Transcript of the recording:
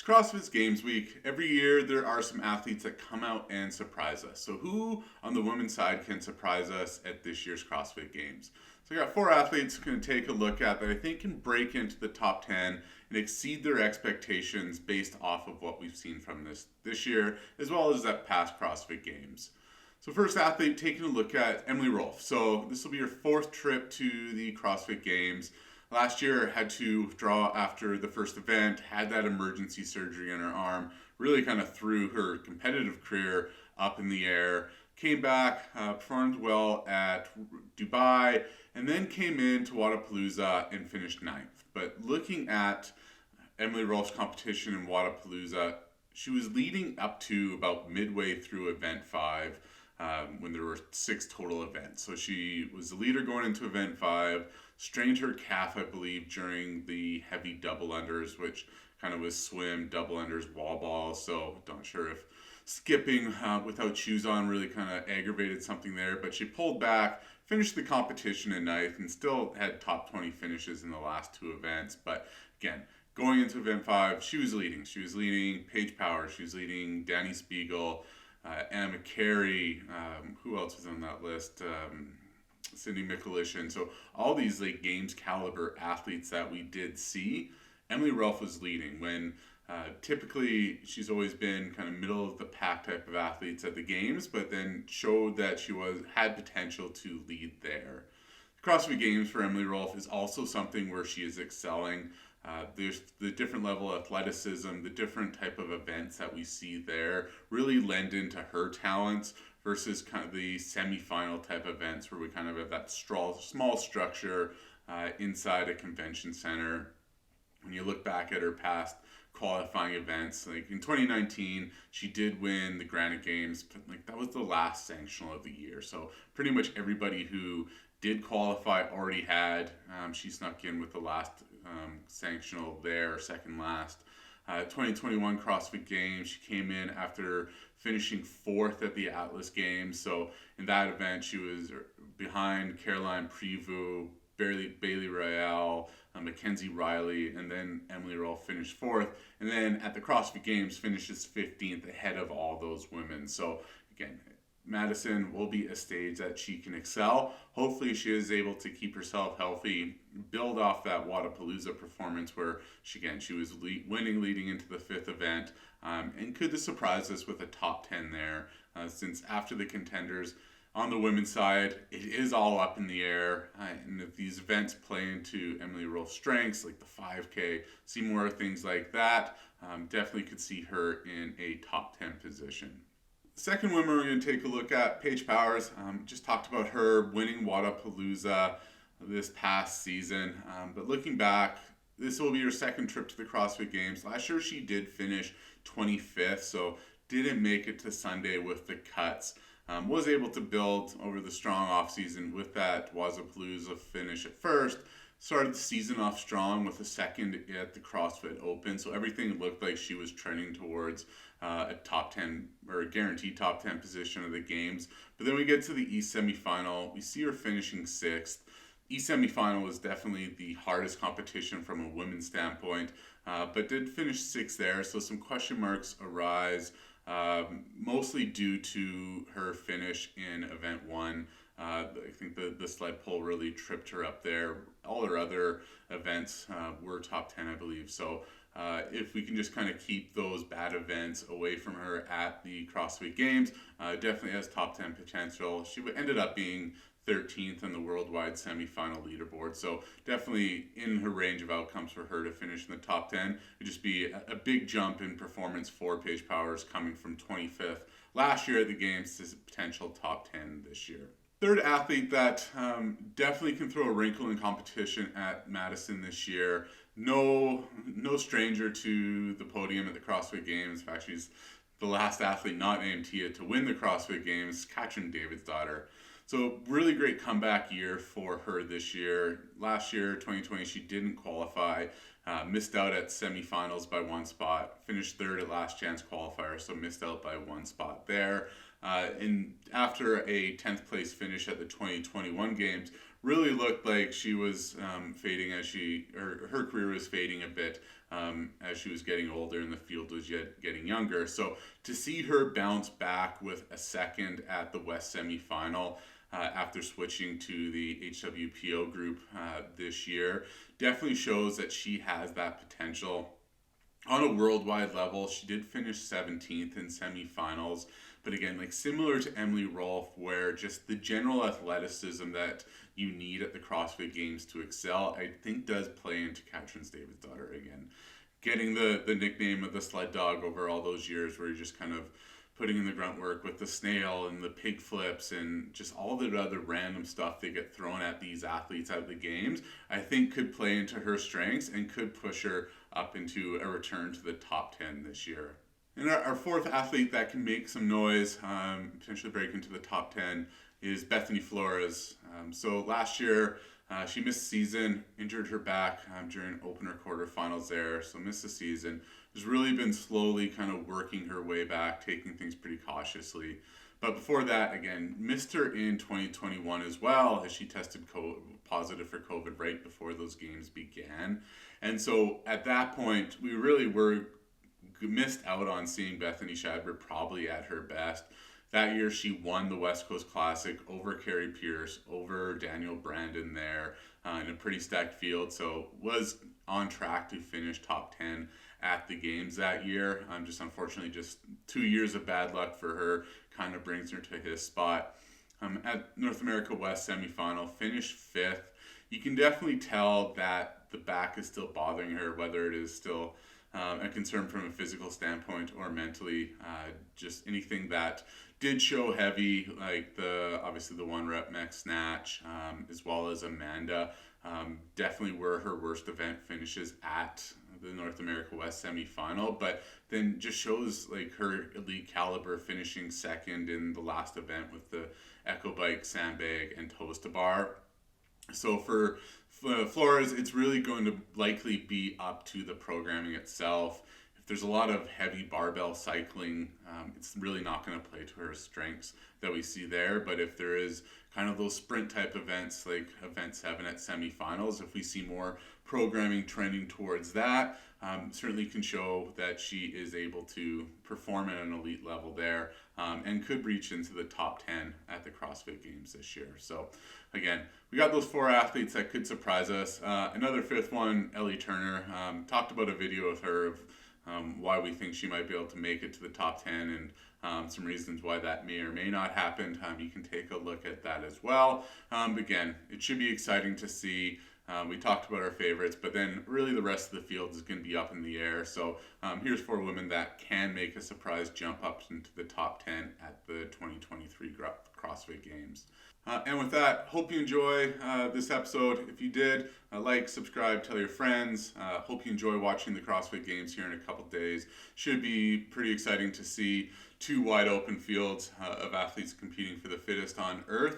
It's CrossFit Games week. Every year there are some athletes that come out and surprise us. So who on the women's side can surprise us at this year's CrossFit Games? So I got 4 athletes going to take a look at that I think can break into the top 10 and exceed their expectations based off of what we've seen from this year, as well as that past CrossFit Games. So first athlete, taking a look at Emily Rolfe. So this will be her 4th trip to the CrossFit Games. Last year, had to withdraw after the first event, had that emergency surgery in her arm, really kind of threw her competitive career up in the air. Came back, performed well at Dubai, and then came into Wildapalooza and finished 9th. But looking at Emily Rolfe's competition in Wildapalooza, she was leading up to about midway through event 5 when there were 6 total events. So she was the leader going into event 5, strained her calf, I believe, during the heavy double unders, which kind of was swim, double unders, wall balls. So not sure if skipping without shoes on really kind of aggravated something there, but she pulled back, finished the competition in 9th, and still had top 20 finishes in the last 2 events. But again, going into event 5, she was leading. She was leading Paige Power, she was leading Danny Spiegel, Anna McCary, who else was on that list? Cindy Mikulishin. So all these like games caliber athletes that we did see, Emily Rolfe was leading when typically she's always been kind of middle of the pack type of athletes at the games, but then showed that she had potential to lead there. The CrossFit Games for Emily Rolfe is also something where she is excelling. There's the different level of athleticism, the different type of events that we see there really lend into her talents versus kind of the semi-final type events where we kind of have that small structure inside a convention center. When you look back at her past qualifying events, like in 2019, she did win the Granite Games, but like that was the last sanctional of the year. So pretty much everybody who did qualify already had. She snuck in with the last sanctional there, second last. 2021 CrossFit Games, she came in after finishing 4th at the Atlas Games. So in that event, she was behind Caroline Prevost, Bailey Royale, Mackenzie Riley, and then Emily Rolfe finished 4th. And then at the CrossFit Games, finishes 15th ahead of all those women. So again, Madison will be a stage that she can excel. Hopefully she is able to keep herself healthy, build off that Wildapalooza performance where she was winning leading into the 5th event, and could surprise us with a top 10 there, since after the contenders on the women's side, it is all up in the air, and if these events play into Emily Rolfe's strengths, like the 5K, see more things like that, definitely could see her in a top 10 position. Second woman we're going to take a look at, Paige Powers. Just talked about her winning Wildapalooza this past season. But looking back, this will be her 2nd trip to the CrossFit Games. Last year she did finish 25th, so didn't make it to Sunday with the cuts. Was able to build over the strong offseason with that Wildapalooza finish at first. Started the season off strong with a 2nd at the CrossFit Open, so everything looked like she was trending towards a top 10 or a guaranteed top 10 position of the games. But then we get to the East semifinal. We see her finishing 6th. East semifinal was definitely the hardest competition from a women's standpoint, but did finish 6th there. So some question marks arise, mostly due to her finish in event 1. I think the sled pull really tripped her up there. All her other events were top 10, I believe. So if we can just kind of keep those bad events away from her at the CrossFit Games, definitely has top 10 potential. She ended up being 13th in the worldwide semifinal leaderboard. So definitely in her range of outcomes for her to finish in the top 10. It would just be a big jump in performance for Paige Powers coming from 25th last year at the Games to potential top 10 this year. Third athlete that definitely can throw a wrinkle in competition at Madison this year. No stranger to the podium at the CrossFit Games. In fact, she's the last athlete not named Tia to win the CrossFit Games, Katrin Davidsdottir. So really great comeback year for her this year. Last year, 2020, she didn't qualify, missed out at semifinals by 1 spot, finished 3rd at last chance qualifier, so missed out by 1 spot there. And after a 10th place finish at the 2021 Games, really looked like she was fading as her career was fading a bit as she was getting older and the field was yet getting younger. So to see her bounce back with a second at the West semifinal after switching to the HWPO group this year definitely shows that she has that potential. On a worldwide level, she did finish 17th in semifinals, but again, like similar to Emily Rolfe, where just the general athleticism that you need at the CrossFit Games to excel, I think does play into Katrin Davidsdottir again. Getting the nickname of the sled dog over all those years where you're just kind of putting in the grunt work with the snail and the pig flips and just all the other random stuff they get thrown at these athletes at the games, I think could play into her strengths and could push her up into a return to the top 10 this year. And our fourth athlete that can make some noise, potentially break into the top 10, is Bethany Flores. So last year, she missed the season, injured her back during opener quarterfinals there, so missed the season. Has really been slowly kind of working her way back, taking things pretty cautiously. But before that, again, missed her in 2021 as well, as she tested positive for COVID right before those games began. And so at that point, we really were missed out on seeing Bethany Shadber probably at her best. That year, she won the West Coast Classic over Carrie Pierce, over Daniel Brandon there in a pretty stacked field. So was on track to finish top 10 at the games that year. Just unfortunately, just 2 years of bad luck for her kind of brings her to his spot. At North America West semifinal, finished 5th. You can definitely tell that the back is still bothering her, whether it is still a concern from a physical standpoint or mentally. Just anything that did show heavy, like obviously the 1 rep max snatch, as well as Amanda, definitely were her worst event finishes at the North America West semifinal, but then just shows like her elite caliber, finishing second in the last event with the Echo Bike, Sandbag, and Toast Bar. So for Flores, it's really going to likely be up to the programming itself. If there's a lot of heavy barbell cycling, it's really not going to play to her strengths that we see there. But if there is kind of those sprint type events like Event 7 at semifinals, if we see more programming trending towards that, certainly can show that she is able to perform at an elite level there and could reach into the top 10 at the CrossFit Games this year. So again, we got those 4 athletes that could surprise us. Another 5th one, Ellie Turner, talked about a video with her of why we think she might be able to make it to the top 10 and some reasons why that may or may not happen. You can take a look at that as well. Again, it should be exciting to see. We talked about our favorites, but then really the rest of the field is going to be up in the air. So here's 4 women that can make a surprise jump up into the top 10 at the 2023 CrossFit Games. And with that, hope you enjoy this episode. If you did, like, subscribe, tell your friends. Hope you enjoy watching the CrossFit Games here in a couple days. Should be pretty exciting to see 2 wide open fields of athletes competing for the fittest on earth.